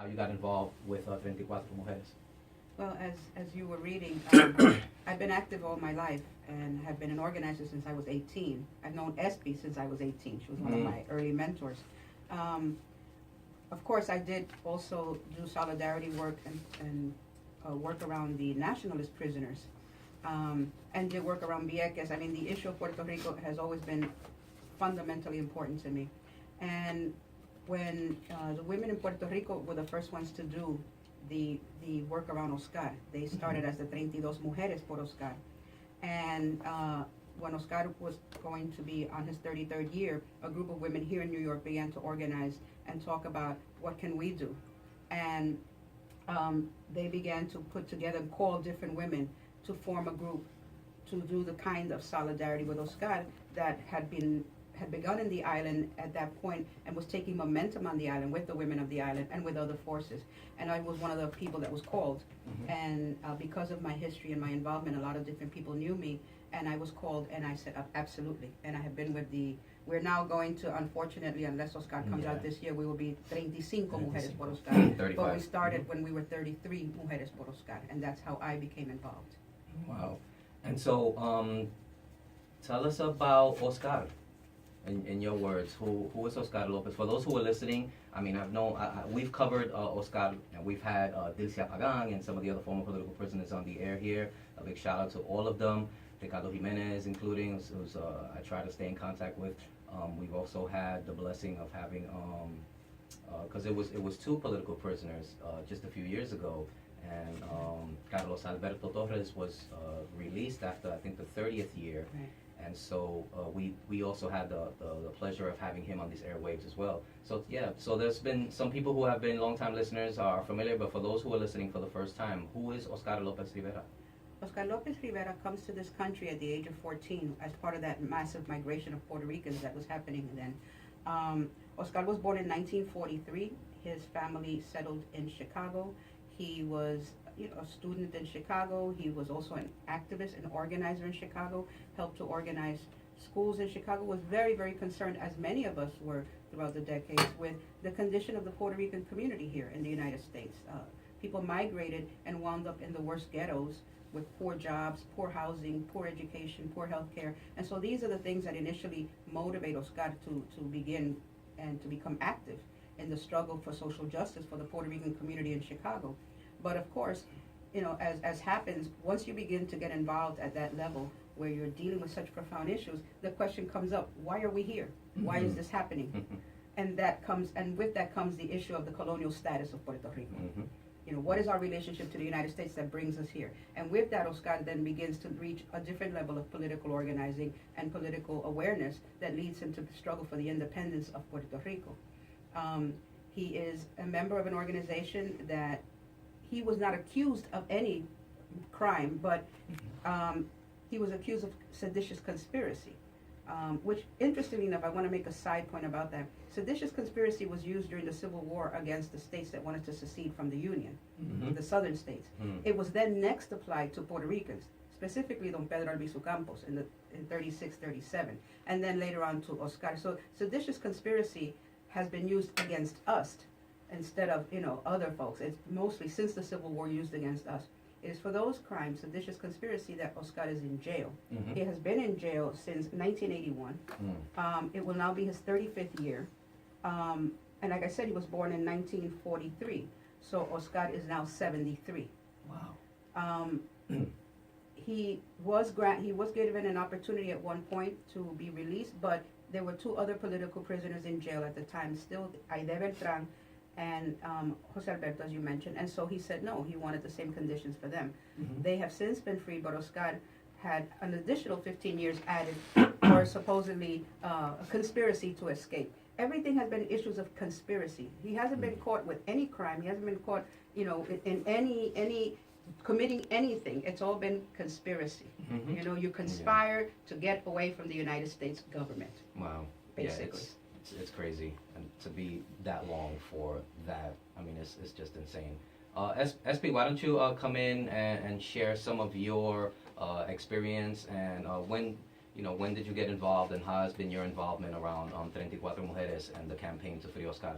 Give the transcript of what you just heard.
you got involved with 34 Mujeres. Well, as you were reading, I've been active all my life and have been an organizer since I was 18. I've known Espie since I was 18. She was one of my early mentors. Of course, I did also do solidarity work and work around the nationalist prisoners, and did work around Vieques. I mean, the issue of Puerto Rico has always been fundamentally important to me. And when the women in Puerto Rico were the first ones to do the work around Oscar. They started as the 32 Mujeres por Oscar. And when Oscar was going to be on his 33rd year, a group of women here in New York began to organize and talk about what can we do. And they began to put together and call different women to form a group to do the kind of solidarity with Oscar that had begun in the island at that point and was taking momentum on the island with the women of the island and with other forces. And I was one of the people that was called. And because of my history and my involvement, a lot of different people knew me, and I was called, and I said, absolutely. And I have been with we're now going to, unfortunately, unless Oscar comes out this year, we will be 35 Mujeres por Oscar. 35. But we started when we were 33 Mujeres por Oscar, and that's how I became involved. Wow. And so, tell us about Oscar. In your words, who is Oscar Lopez? For those who are listening, I mean, we've covered Oscar, and we've had Dilcia Pagan and some of the other former political prisoners on the air here. A big shout out to all of them, Ricardo Jimenez including, who's I try to stay in contact with. We've also had the blessing of having, because it was two political prisoners just a few years ago, and Carlos Alberto Torres was released after, I think, the 30th year. Right. And so we also had the pleasure of having him on these airwaves as well. So yeah, so there's been some people who have been longtime listeners are familiar, but for those who are listening for the first time, who is Oscar Lopez Rivera? Oscar Lopez Rivera comes to this country at the age of 14 as part of that massive migration of Puerto Ricans that was happening then. Oscar was born in 1943. His family settled in Chicago. He was a student in Chicago. He was also an activist and organizer in Chicago, helped to organize schools in Chicago, was very, very concerned, as many of us were throughout the decades, with the condition of the Puerto Rican community here in the United States. People migrated and wound up in the worst ghettos with poor jobs, poor housing, poor education, poor health care. And so these are the things that initially motivate Oscar to begin and to become active in the struggle for social justice for the Puerto Rican community in Chicago. But of course, as happens, once you begin to get involved at that level where you're dealing with such profound issues, the question comes up, why are we here? Why is this happening? And with that comes the issue of the colonial status of Puerto Rico. What is our relationship to the United States that brings us here? And with that, Oscar then begins to reach a different level of political organizing and political awareness that leads him to the struggle for the independence of Puerto Rico. He is a member of an organization that he was not accused of any crime, but he was accused of seditious conspiracy, which, interestingly enough, I want to make a side point about that. Seditious conspiracy was used during the Civil War against the states that wanted to secede from the Union, the southern states. It was then next applied to Puerto Ricans, specifically Don Pedro Albizu Campos in 36, 37, and then later on to Oscar. So seditious conspiracy has been used against us instead of other folks. It's mostly, since the Civil War, used against us. It is for those crimes, seditious conspiracy, that Oscar is in jail. He has been in jail since 1981. It will now be his 35th year. And like I said, he was born in 1943. So Oscar is now 73. Wow. He was given an opportunity at one point to be released, but there were two other political prisoners in jail at the time, still, Aide Beltran and Jose Alberto, as you mentioned. And so he said no, he wanted the same conditions for them. They have since been freed, but Oscar had an additional 15 years added for supposedly a conspiracy to escape. Everything has been issues of conspiracy. He hasn't been caught with any crime. He hasn't been caught, in any committing anything. It's all been conspiracy. You conspire to get away from the United States government. Wow. Basically. Yeah, it's crazy, and to be that long for that, I mean, it's just insane. Espie, why don't you come in and share some of your experience, and when did you get involved, and how has been your involvement around 34 Mujeres and the campaign to free Oscar?